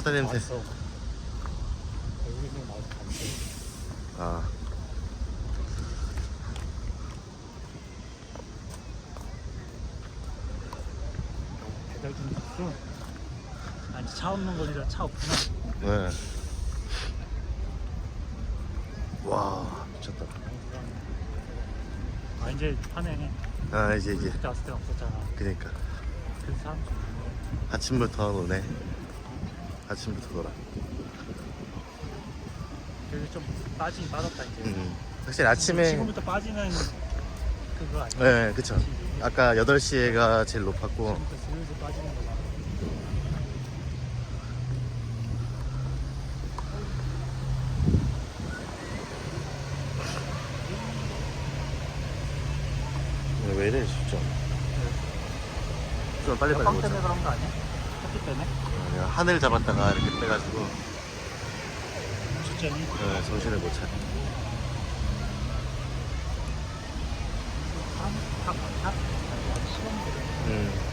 바다 냄새. 아. 배달 좀 있어. 아니 차 없는 거리라 차 없구나. 네. 와 미쳤다. 아 이제 하네. 아 이제 그때 왔을 때 없었잖아. 그니까 그 사람 좀 있네. 아침부터 노네. 아침부터 놀아. 그래서 좀 빠지긴 빠졌다 이제. 확실히 아침에. 지금부터 빠지는 그거 아니야? 네 그쵸. 아까 8시에가 제일 높았고. 지금부터 슬슬 빠지는 거잖아. 왜 이래 진짜. 좀 빨리빨리 빵 오자. 때문에 그런 거 아니야? 햇빛 때문에? 하늘 잡았다가 이렇게 빼가지고 초점이? 정신을 못 차려. 탑? 시간이